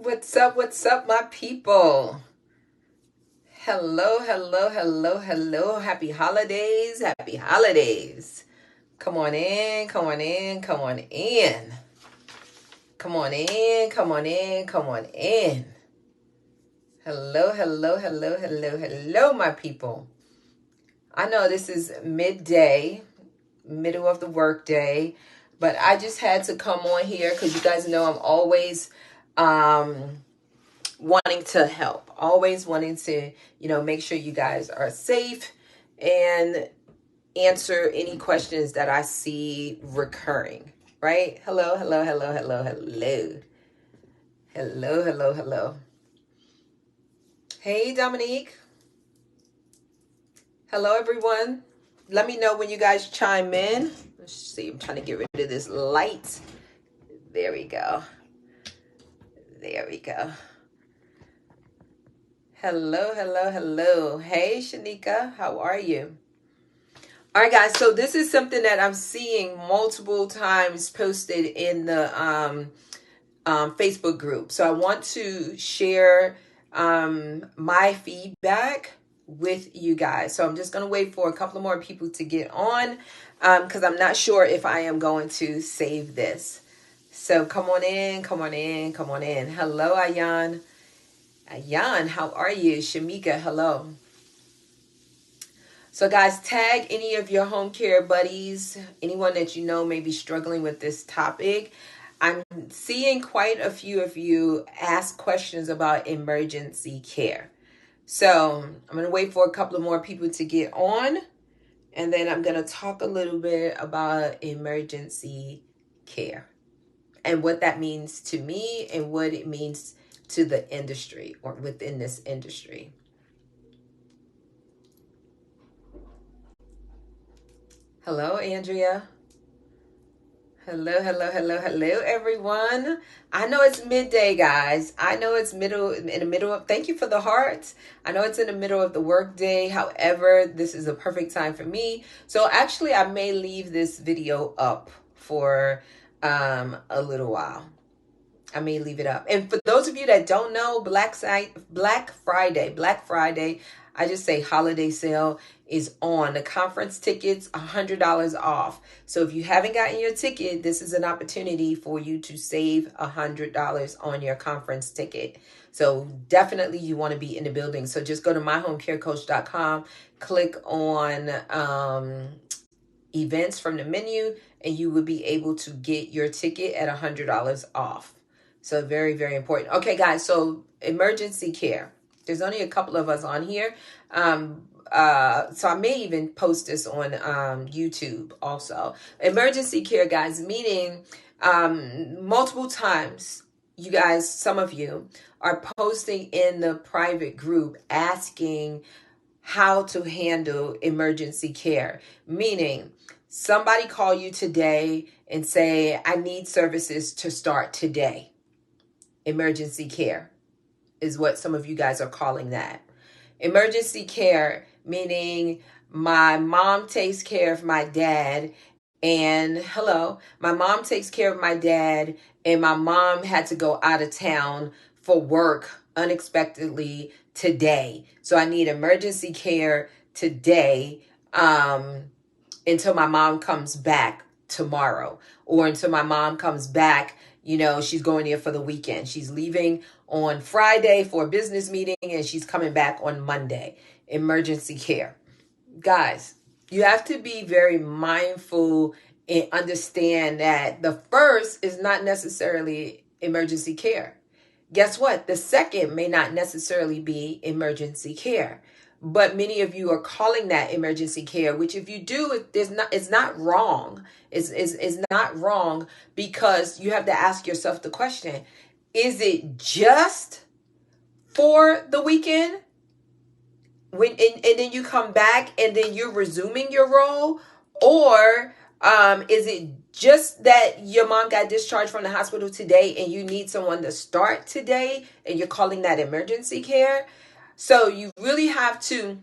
What's up, my people? Hello. Happy holidays. Happy holidays. Come on in, come on in, come on in. Come on in, come on in, come on in. Hello, my people. I know this is midday, middle of the workday, but I just had to come on here because you guys know I'm always wanting to help, always wanting to, make sure you guys are safe and answer any questions that I see recurring, right? Hello. Hey, Dominique. Hello, everyone. Let me know when you guys chime in. Let's see, I'm trying to get rid of this light. There we go. Hello. Hey, Shanika, how are you? All right, guys. So this is something that I'm seeing multiple times posted in the Facebook group. So I want to share my feedback with you guys. So I'm just going to wait for a couple of more people to get on because I'm not sure if I am going to save this. So come on in. Hello, Ayan. Ayan, how are you? Shamika, hello. So guys, tag any of your home care buddies, anyone that you know may be struggling with this topic. I'm seeing quite a few of you ask questions about emergency care. So I'm going to wait for a couple of more people to get on, and then I'm going to talk a little bit about emergency care and what that means to me and what it means to the industry or within this industry. Hello, Andrea. Hello, everyone. I know it's midday, guys. I know it's in the middle of, thank you for the hearts. I know it's in the middle of the workday. However, this is a perfect time for me. So actually, I may leave this video up for a little while. I may leave it up. And for those of you that don't know, Black Friday, I just say holiday sale is on. The conference tickets, $100 off. So if you haven't gotten your ticket, this is an opportunity for you to save $100 on your conference ticket. So definitely you want to be in the building. So just go to myhomecarecoach.com, click on events from the menu, and you will be able to get your ticket at $100 off. So very, very important. Okay, guys, so emergency care. There's only a couple of us on here. So I may even post this on YouTube also. Emergency care, guys, meaning multiple times, you guys, some of you are posting in the private group asking how to handle emergency care, meaning somebody call you today and say, I need services to start today. Emergency care is what some of you guys are calling that. Emergency care, meaning my mom takes care of my dad, and my mom takes care of my dad, and my mom had to go out of town for work unexpectedly today. So I need emergency care today until my mom comes back tomorrow, or until my mom comes back. She's going there for the weekend. She's leaving on Friday for a business meeting and she's coming back on Monday. Emergency care. Guys, you have to be very mindful and understand that the first is not necessarily emergency care. Guess what? The second may not necessarily be emergency care. But many of you are calling that emergency care, which if you do, it's not wrong. It's not wrong, because you have to ask yourself the question, is it just for the weekend? And then you come back and then you're resuming your role? Or is it just that your mom got discharged from the hospital today and you need someone to start today and you're calling that emergency care? So you really have to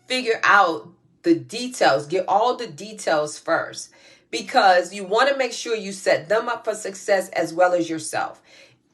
figure out the details, get all the details first, because you want to make sure you set them up for success as well as yourself.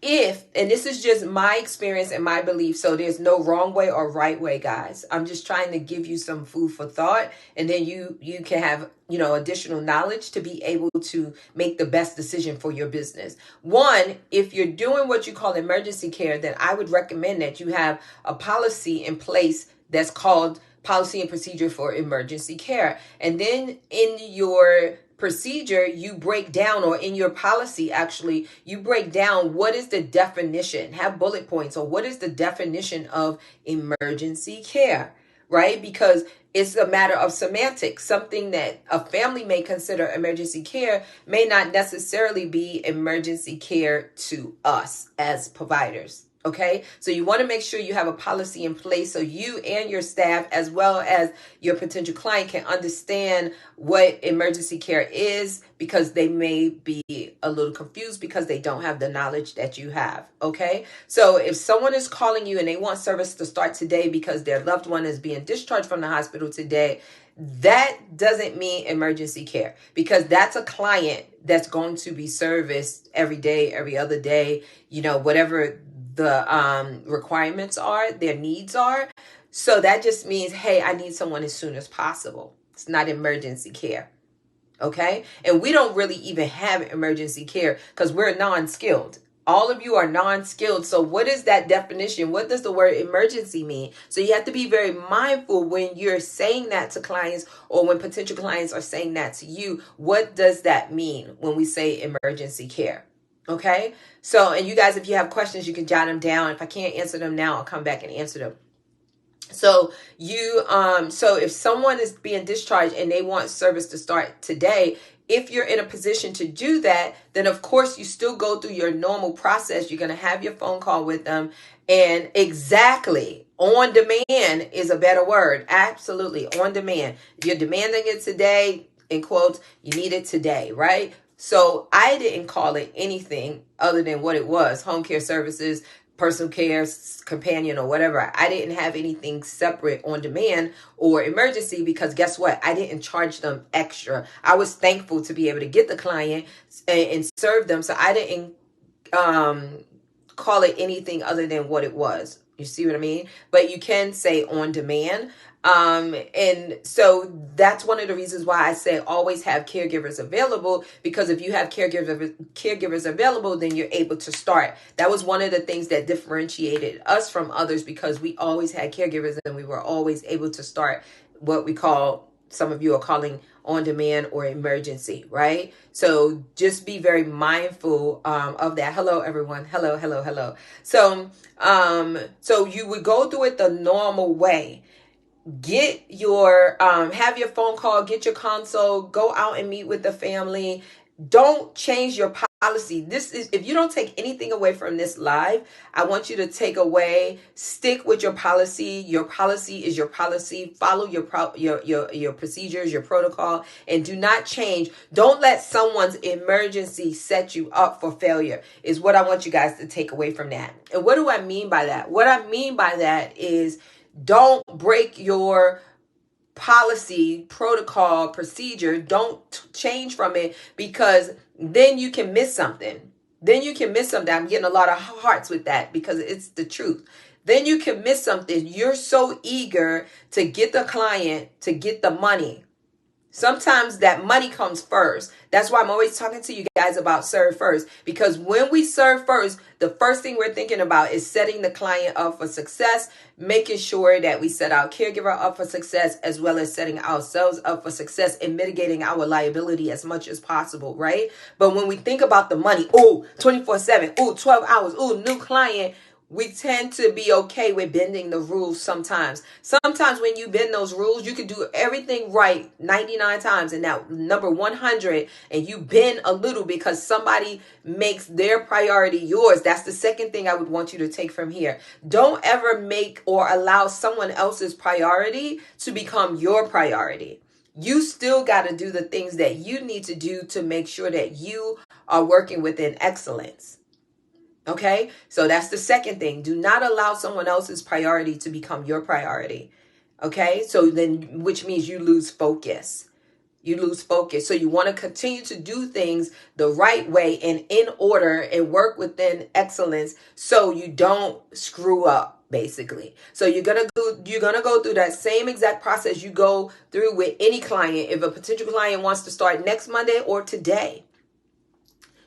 and this is just my experience and my belief, so there's no wrong way or right way, guys. I'm just trying to give you some food for thought, and then you can have, additional knowledge to be able to make the best decision for your business. One, if you're doing what you call emergency care, then I would recommend that you have a policy in place that's called policy and procedure for emergency care. And then in your procedure, you break down, or in your policy, actually, you break down what is the definition, have bullet points, or what is the definition of emergency care, right? Because it's a matter of semantics. Something that a family may consider emergency care may not necessarily be emergency care to us as providers. Okay, so you want to make sure you have a policy in place so you and your staff, as well as your potential client, can understand what emergency care is, because they may be a little confused because they don't have the knowledge that you have. Okay, so if someone is calling you and they want service to start today because their loved one is being discharged from the hospital today, that doesn't mean emergency care, because that's a client that's going to be serviced every day, every other day, whatever the requirements are, their needs are. So that just means, hey, I need someone as soon as possible. It's not emergency care. Okay. And we don't really even have emergency care because we're non-skilled. All of you are non-skilled. So what is that definition? What does the word emergency mean? So you have to be very mindful when you're saying that to clients, or when potential clients are saying that to you. What does that mean when we say emergency care? Okay. So, and you guys, if you have questions, you can jot them down. If I can't answer them now, I'll come back and answer them. So so if someone is being discharged and they want service to start today, if you're in a position to do that, then of course you still go through your normal process. You're going to have your phone call with them, and exactly on demand is a better word. Absolutely. On demand. If you're demanding it today, in quotes, you need it today, right? So I didn't call it anything other than what it was: home care services, personal care, companion, or whatever. I didn't have anything separate on demand or emergency, because guess what? I didn't charge them extra. I was thankful to be able to get the client and serve them. So I didn't call it anything other than what it was. You see what I mean? But you can say on demand. And so that's one of the reasons why I say always have caregivers available, because if you have caregivers available, then you're able to start. That was one of the things that differentiated us from others, because we always had caregivers and we were always able to start what we call, some of you are calling, on demand or emergency, right? So just be very mindful of that. Hello, everyone. Hello, hello, hello. So, so you would go through it the normal way. Get your, have your phone call, get your consult, go out and meet with the family. Don't change your policy. This is, if you don't take anything away from this live, I want you to take away, stick with your policy. Your policy is your policy. Follow your procedures, your protocol, and do not change. Don't let someone's emergency set you up for failure, is what I want you guys to take away from that. And what do I mean by that? What I mean by that is, don't break your policy, protocol, procedure. Don't change from it, because then you can miss something. Then you can miss something. I'm getting a lot of hearts with that, because it's the truth. Then you can miss something. You're so eager to get the client, to get the money. Sometimes that money comes first. That's why I'm always talking to you guys about serve first, because when we serve first, the first thing we're thinking about is setting the client up for success, making sure that we set our caregiver up for success, as well as setting ourselves up for success and mitigating our liability as much as possible, right? But when we think about the money, 24/7, 12 hours, new client, we tend to be okay with bending the rules sometimes. Sometimes when you bend those rules, you can do everything right 99 times, and now number 100, and you bend a little because somebody makes their priority yours. That's the second thing I would want you to take from here. Don't ever make or allow someone else's priority to become your priority. You still got to do the things that you need to do to make sure that you are working within excellence. Okay, so that's the second thing. Do not allow someone else's priority to become your priority. Okay, so then, which means you lose focus. You lose focus. So you want to continue to do things the right way and in order and work within excellence so you don't screw up, basically. So you're gonna go through that same exact process you go through with any client. If a potential client wants to start next Monday or today,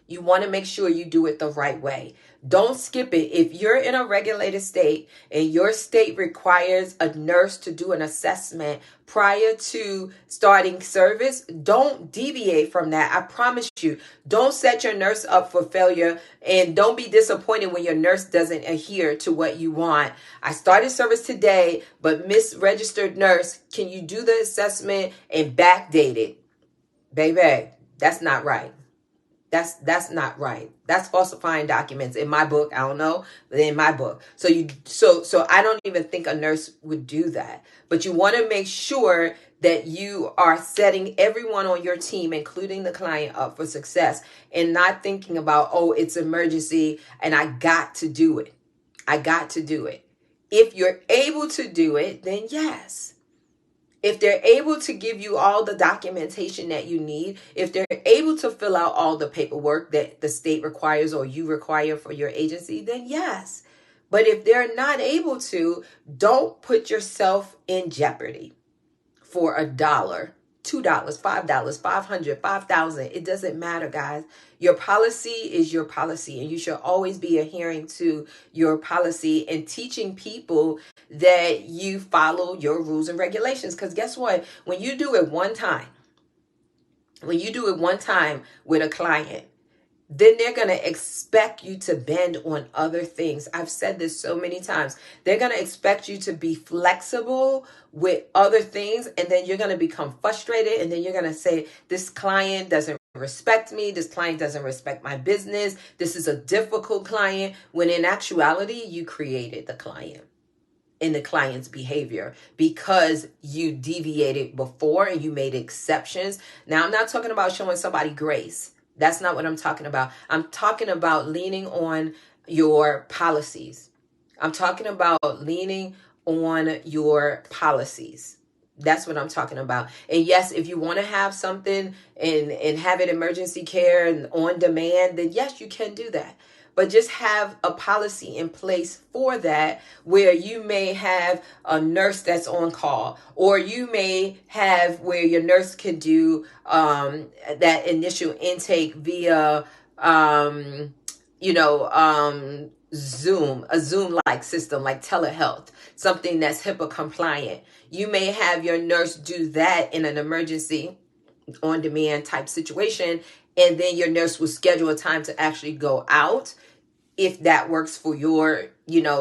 you want to make sure you do it the right way. Don't skip it. If you're in a regulated state and your state requires a nurse to do an assessment prior to starting service, don't deviate from that. I promise you. Don't set your nurse up for failure, and don't be disappointed when your nurse doesn't adhere to what you want. I started service today, but Miss Registered Nurse, can you do the assessment and backdate it? Baby, that's not right. That's not right. That's falsifying documents in my book. I don't know, but in my book. So I don't even think a nurse would do that. But you want to make sure that you are setting everyone on your team, including the client, up for success and not thinking about, oh, it's emergency and I got to do it. I got to do it. If you're able to do it, then yes. If they're able to give you all the documentation that you need, if they're able to fill out all the paperwork that the state requires or you require for your agency, then yes. But if they're not able to, don't put yourself in jeopardy for $1, $2, $5, 500, 5,000. It doesn't matter, guys. Your policy is your policy, and you should always be adhering to your policy and teaching people that you follow your rules and regulations. Because guess what? When you do it one time with a client, then they're going to expect you to bend on other things. I've said this so many times. They're going to expect you to be flexible with other things, and then you're going to become frustrated, and then you're going to say, this client doesn't respect me. This client doesn't respect my business. This is a difficult client, when in actuality, you created the client in the client's behavior because you deviated before and you made exceptions. Now, I'm not talking about showing somebody grace. That's not what I'm talking about. I'm talking about leaning on your policies. I'm talking about leaning on your policies. That's what I'm talking about. And yes, if you want to have something and have it emergency care and on demand, then yes, you can do that. But just have a policy in place for that, where you may have a nurse that's on call, or you may have where your nurse could do that initial intake via, Zoom, a Zoom-like system, like telehealth, something that's HIPAA compliant. You may have your nurse do that in an emergency on-demand type situation, and then your nurse will schedule a time to actually go out if that works for your,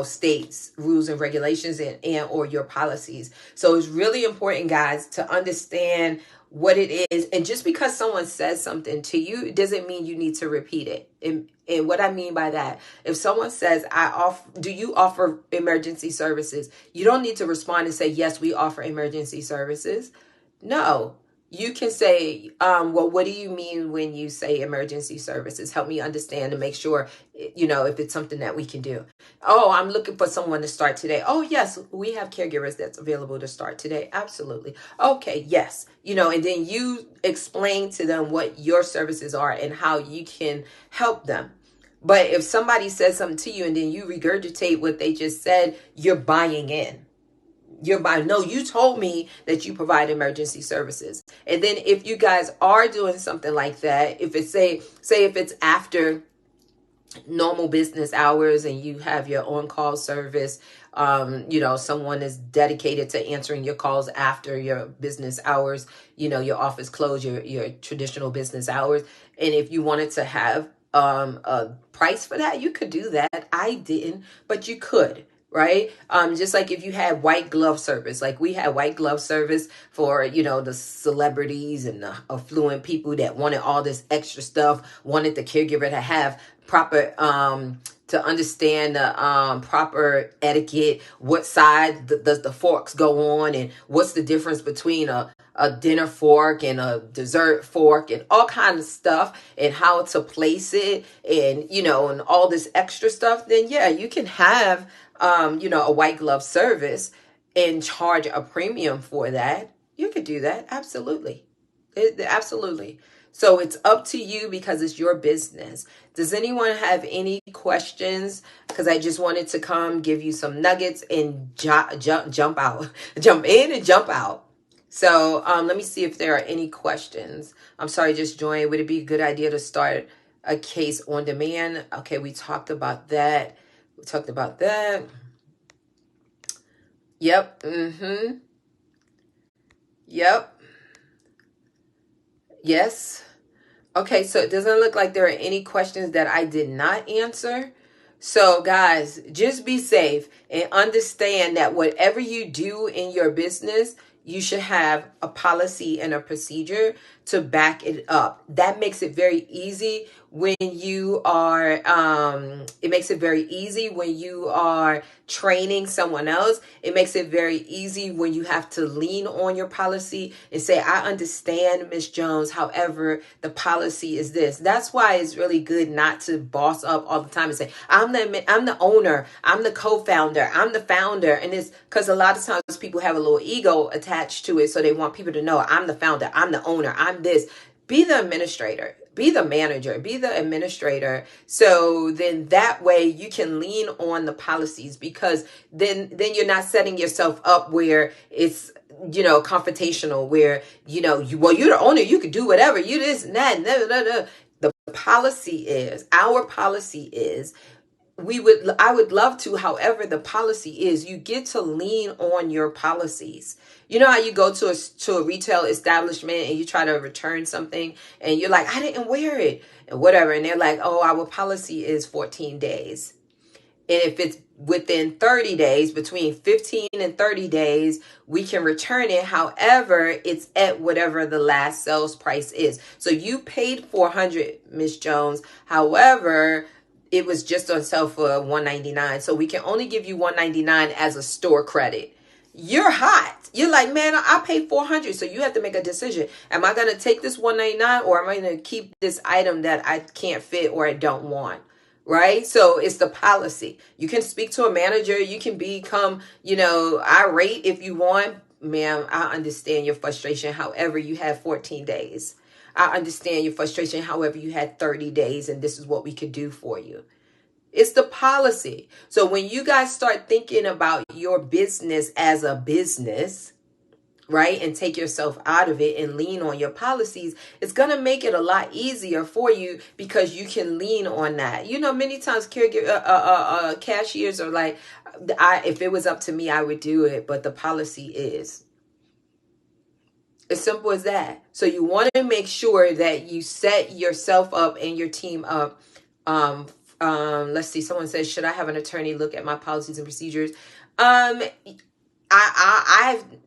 state's rules and regulations and or your policies. So it's really important, guys, to understand what it is. And just because someone says something to you, it doesn't mean you need to repeat it. And what I mean by that, if someone says, do you offer emergency services? You don't need to respond and say, yes, we offer emergency services. No. You can say, well, what do you mean when you say emergency services? Help me understand and make sure, if it's something that we can do. Oh, I'm looking for someone to start today. Oh, yes, we have caregivers that's available to start today. Absolutely. Okay, yes. And then you explain to them what your services are and how you can help them. But if somebody says something to you and then you regurgitate what they just said, you're buying in. No, you told me that you provide emergency services. And then if you guys are doing something like that, if it's say if it's after normal business hours and you have your on-call service, someone is dedicated to answering your calls after your business hours, your office closed, your traditional business hours. And if you wanted to have a price for that, you could do that. I didn't, but you could. Right? Just like if you had white glove service, like we had white glove service for, the celebrities and the affluent people that wanted all this extra stuff, wanted the caregiver to have proper, to understand the proper etiquette, what side does the forks go on, and what's the difference between a dinner fork and a dessert fork and all kinds of stuff, and how to place it, and, and all this extra stuff, then yeah, you can have a white glove service and charge a premium for that. You could do that. Absolutely. Absolutely. So it's up to you because it's your business. Does anyone have any questions? Because I just wanted to come give you some nuggets and jump out, jump in and jump out. So let me see if there are any questions. I'm sorry, just joined. Would it be a good idea to start a case on demand? Okay, we talked about that. We talked about that. Yep. Mm-hmm. Yep. Yes. Okay, so it doesn't look like there are any questions that I did not answer. So, guys, just be safe and understand that whatever you do in your business, you should have a policy and a procedure to back it up. That makes it very easy when you are, it makes it very easy when you are training someone else. It makes it very easy when you have to lean on your policy and say, I understand, Miss Jones. However, the policy is this. That's why it's really good not to boss up all the time and say, I'm the owner, I'm the co-founder, I'm the founder. And it's because a lot of times people have a little ego attached to it. So they want people to know I'm the founder, I'm the owner, I'm this. Be the administrator, be the manager, be the administrator. So then that way you can lean on the policies, because then you're not setting yourself up where it's, confrontational, where, you're the owner, you could do whatever, you this and that. No. The policy is, our policy is, I would love to, however, the policy is, you get to lean on your policies. You know how you go to a retail establishment and you try to return something and you're like, I didn't wear it and whatever. And they're like, oh, our policy is 14 days. And if it's within 30 days, between 15 and 30 days, we can return it. However, it's at whatever the last sales price is. So you paid $400, Miss Jones. However, it was just on sale for $199. So we can only give you $199 as a store credit. You're hot. You're like, man, I paid $400. So you have to make a decision. Am I going to take this $199 or am I going to keep this item that I can't fit or I don't want? Right? So it's the policy. You can speak to a manager. You can become, irate if you want. Ma'am, I understand your frustration. However, you have 14 days. I understand your frustration. However, you had 30 days and this is what we could do for you. It's the policy. So when you guys start thinking about your business as a business, right, and take yourself out of it and lean on your policies, it's going to make it a lot easier for you because you can lean on that. Many times cashiers are like, if it was up to me, I would do it. But the policy is. As simple as that. So you want to make sure that you set yourself up and your team up. Let's see. Someone says, should I have an attorney look at my policies and procedures? I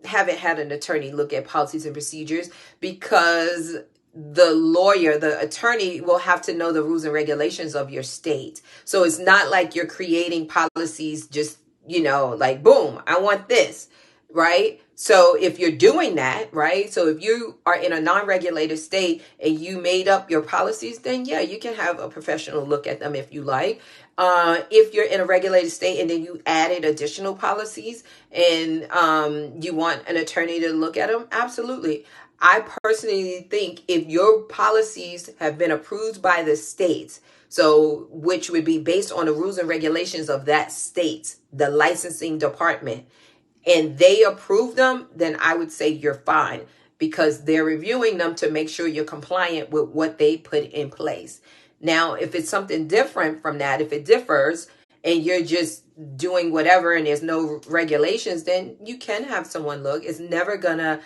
haven't had an attorney look at policies and procedures because the attorney will have to know the rules and regulations of your state. So it's not like you're creating policies just, like, boom, I want this. Right? So if you're doing that, right? So if you are in a non-regulated state and you made up your policies, then yeah, you can have a professional look at them if you like. If you're in a regulated state and then you added additional policies and you want an attorney to look at them, absolutely. I personally think if your policies have been approved by the states, so which would be based on the rules and regulations of that state, the licensing department, and they approve them, then I would say you're fine because they're reviewing them to make sure you're compliant with what they put in place. Now, if it's something different from that, if it differs and you're just doing whatever and there's no regulations, then you can have someone look. It's never gonna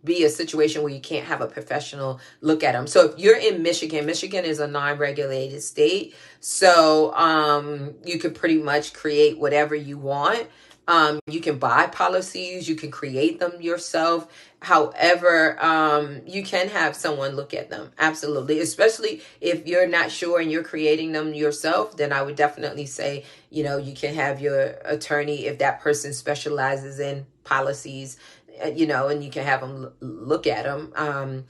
be a situation where you can't have a professional look at them. So if you're in Michigan is a non-regulated state. So you could pretty much create whatever you want. You can buy policies, you can create them yourself. However, you can have someone look at them. Absolutely. Especially if you're not sure and you're creating them yourself, then I would definitely say, you can have your attorney if that person specializes in policies, and you can have them look at them.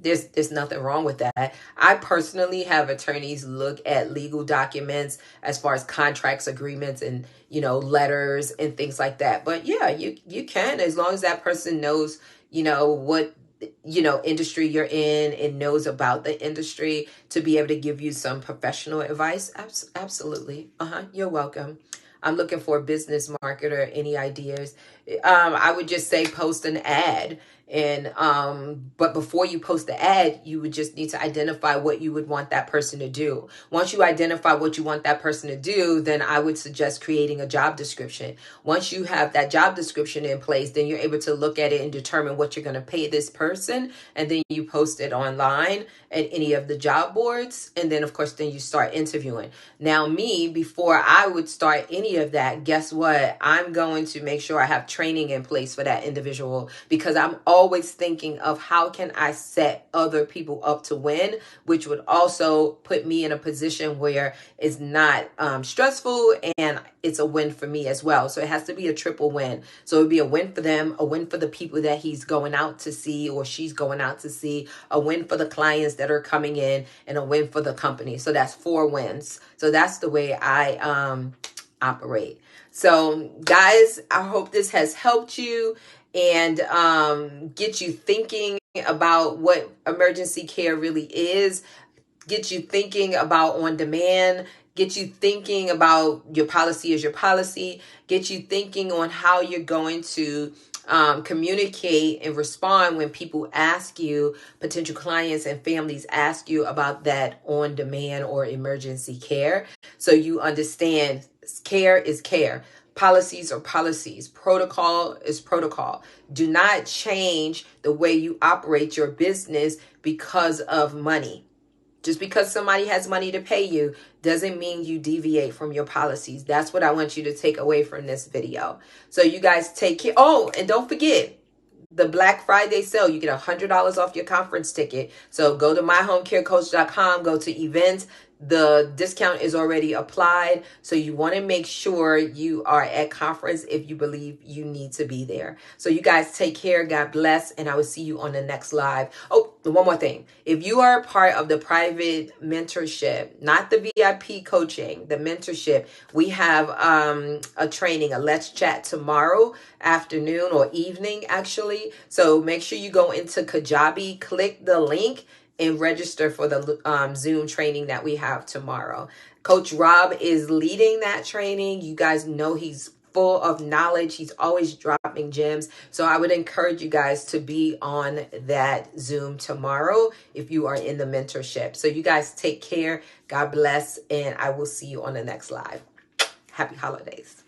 There's nothing wrong with that. I personally have attorneys look at legal documents as far as contracts, agreements, and letters and things like that. But yeah, you can, as long as that person knows what industry you're in and knows about the industry to be able to give you some professional advice. Absolutely. You're welcome. I'm looking for a business marketer. Any ideas? I would just say post an ad. And but before you post the ad, you would just need to identify what you would want that person to do. Once you identify what you want that person to do, then I would suggest creating a job description. Once you have that job description in place, then you're able to look at it and determine what you're going to pay this person, and then you post it online at any of the job boards, and then of course then you start interviewing. Now me, before I would start any of that, guess what? I'm going to make sure I have training in place for that individual, because I'm always thinking of how can I set other people up to win, which would also put me in a position where it's not stressful and it's a win for me as well. So it has to be a triple win. So it would be a win for them, a win for the people that he's going out to see or she's going out to see, a win for the clients that are coming in, and a win for the company. So that's 4 wins. So that's the way I operate. So guys, I hope this has helped you and get you thinking about what emergency care really is, get you thinking about on demand, get you thinking about your policy is your policy, get you thinking on how you're going to communicate and respond when people ask you, potential clients and families ask you about that on demand or emergency care. So you understand care is care. Policies are policies. Protocol is protocol. Do not change the way you operate your business because of money. Just because somebody has money to pay you doesn't mean you deviate from your policies. That's what I want you to take away from this video. So you guys take care. Oh, and don't forget, the Black Friday sale, you get $100 off your conference ticket. So go to myhomecarecoach.com, go to events. The discount is already applied. So you want to make sure you are at conference if you believe you need to be there. So you guys take care. God bless. And I will see you on the next live. Oh, one more thing. If you are a part of the private mentorship, not the VIP coaching, the mentorship, we have a training, a Let's Chat tomorrow afternoon or evening, actually. So make sure you go into Kajabi, click the link, and register for the Zoom training that we have tomorrow. Coach Rob is leading that training. You guys know he's full of knowledge. He's always dropping gems. So I would encourage you guys to be on that Zoom tomorrow if you are in the mentorship. So you guys take care. God bless. And I will see you on the next live. Happy holidays.